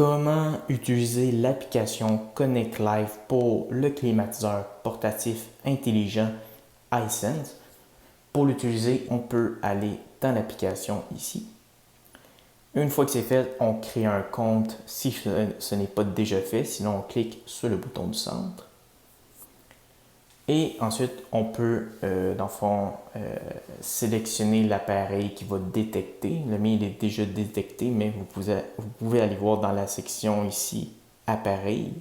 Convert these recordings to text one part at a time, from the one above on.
Comment utiliser l'application Connect Live pour le climatiseur portatif intelligent iSense? Pour l'utiliser, on peut aller dans l'application ici. Une fois que c'est fait, on crée un compte si ce n'est pas déjà fait, sinon on clique sur le bouton du centre. Et ensuite, on peut, dans le fond, sélectionner l'appareil qui va détecter. Le mien il est déjà détecté, mais vous pouvez aller voir dans la section ici, appareil.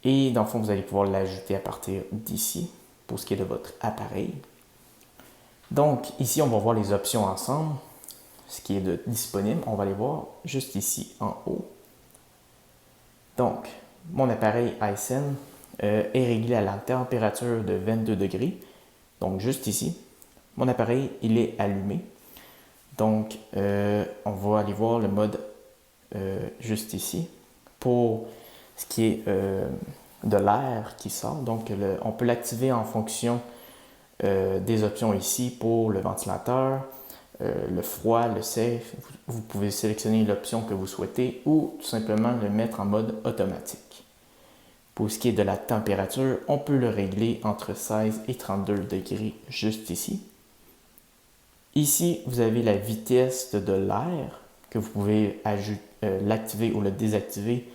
Et dans le fond, vous allez pouvoir l'ajouter à partir d'ici, pour ce qui est de votre appareil. Donc, ici, on va voir les options ensemble, ce qui est disponible. On va les voir juste ici, en haut. Donc, mon appareil iSense est réglé à la température de 22 degrés. Donc, juste ici, mon appareil, il est allumé. Donc, on va aller voir le mode juste ici pour ce qui est de l'air qui sort. Donc, on peut l'activer en fonction des options ici pour le ventilateur, le froid, le safe. Vous pouvez sélectionner l'option que vous souhaitez ou tout simplement le mettre en mode automatique. Pour ce qui est de la température, on peut le régler entre 16 et 32 degrés juste ici. Ici, vous avez la vitesse de l'air que vous pouvez l'activer ou le désactiver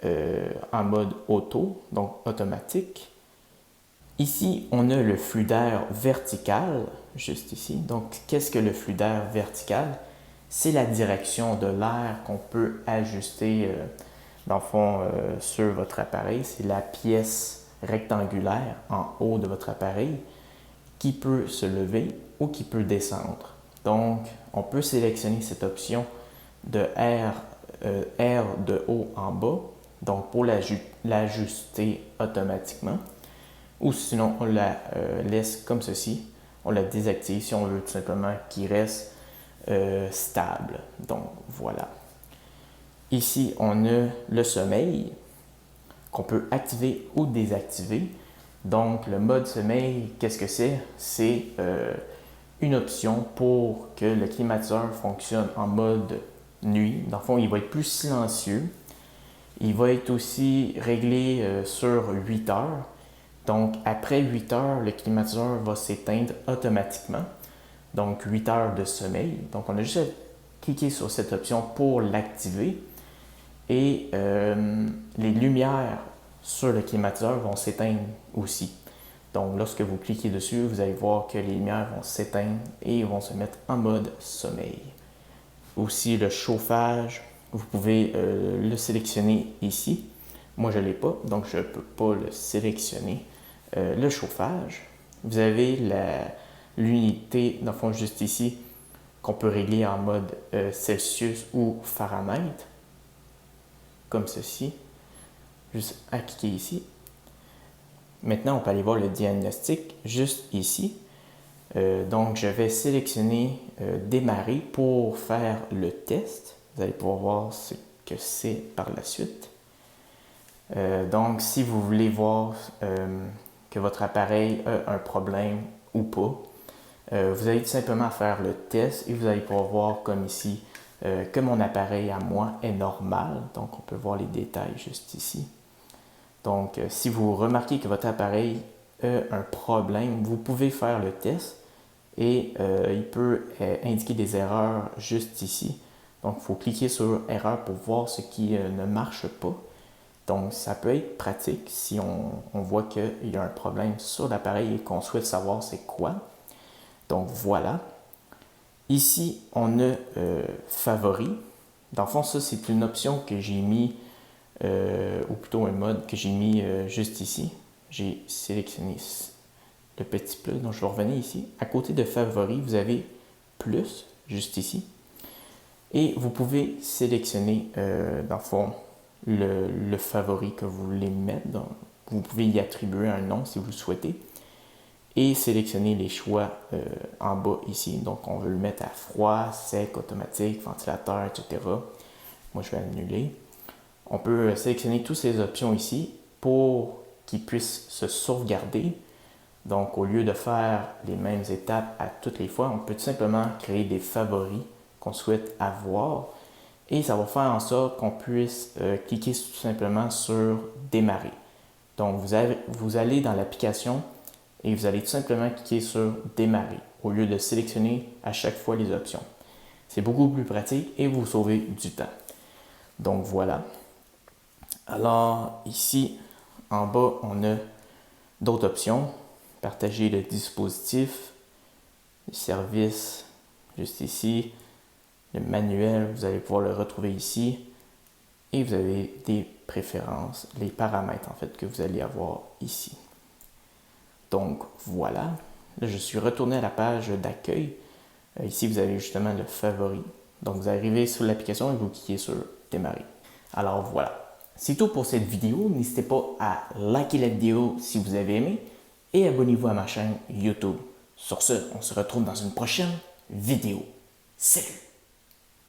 en mode auto, donc automatique. Ici, on a le flux d'air vertical, juste ici. Donc, qu'est-ce que le flux d'air vertical? C'est la direction de l'air qu'on peut ajuster, dans le fond, sur votre appareil. C'est la pièce rectangulaire en haut de votre appareil qui peut se lever ou qui peut descendre. Donc, on peut sélectionner cette option de R de haut en bas, donc pour l'ajuster automatiquement. Ou sinon, on la laisse comme ceci. On la désactive si on veut tout simplement qu'il reste stable. Donc, voilà. Ici, on a le sommeil qu'on peut activer ou désactiver. Donc, le mode sommeil, qu'est-ce que c'est? C'est une option pour que le climatiseur fonctionne en mode nuit. Dans le fond, il va être plus silencieux. Il va être aussi réglé sur 8 heures. Donc, après 8 heures, le climatiseur va s'éteindre automatiquement. Donc, 8 heures de sommeil. Donc, on a juste à cliquer sur cette option pour l'activer. Et les lumières sur le climatiseur vont s'éteindre aussi. Donc, lorsque vous cliquez dessus, vous allez voir que les lumières vont s'éteindre et vont se mettre en mode sommeil. Aussi, le chauffage, vous pouvez le sélectionner ici. Moi, je ne l'ai pas, donc je ne peux pas le sélectionner. Le chauffage, vous avez l'unité, dans le fond, juste ici, qu'on peut régler en mode Celsius ou Fahrenheit, comme ceci. Juste à cliquer ici. Maintenant, on peut aller voir le diagnostic juste ici. Donc, je vais sélectionner démarrer pour faire le test. Vous allez pouvoir voir ce que c'est par la suite. Donc, si vous voulez voir que votre appareil a un problème ou pas, vous allez tout simplement faire le test et vous allez pouvoir voir comme ici que mon appareil à moi est normal. Donc, on peut voir les détails juste ici. Donc, si vous remarquez que votre appareil a un problème, vous pouvez faire le test et il peut indiquer des erreurs juste ici. Donc, il faut cliquer sur erreur pour voir ce qui ne marche pas. Donc, ça peut être pratique si on voit qu'il y a un problème sur l'appareil et qu'on souhaite savoir c'est quoi. Donc, voilà. Ici, on a Favoris. Dans le fond, ça, c'est une option que j'ai mis, ou plutôt un mode que j'ai mis juste ici. J'ai sélectionné le petit plus, donc je vais revenir ici. À côté de Favoris, vous avez plus, juste ici. Et vous pouvez sélectionner, dans le fond, le favori que vous voulez mettre. Donc, vous pouvez y attribuer un nom si vous le souhaitez. Et sélectionner les choix en bas ici. Donc, on veut le mettre à froid, sec, automatique, ventilateur, etc. Moi, je vais annuler. On peut sélectionner toutes ces options ici pour qu'ils puissent se sauvegarder. Donc, au lieu de faire les mêmes étapes à toutes les fois, on peut tout simplement créer des favoris qu'on souhaite avoir et ça va faire en sorte qu'on puisse cliquer tout simplement sur démarrer. Donc vous allez dans l'application et vous allez tout simplement cliquer sur démarrer au lieu de sélectionner à chaque fois les options. C'est beaucoup plus pratique et vous sauvez du temps. Donc voilà. Alors ici en bas on a d'autres options. Partager le dispositif, le service juste ici, le manuel, vous allez pouvoir le retrouver ici et vous avez des préférences, les paramètres en fait que vous allez avoir ici. Donc voilà, là je suis retourné à la page d'accueil. Ici vous avez justement le favori. Donc vous arrivez sur l'application et vous cliquez sur démarrer. Alors voilà, c'est tout pour cette vidéo. N'hésitez pas à liker la vidéo si vous avez aimé et abonnez-vous à ma chaîne YouTube. Sur ce, on se retrouve dans une prochaine vidéo. Salut!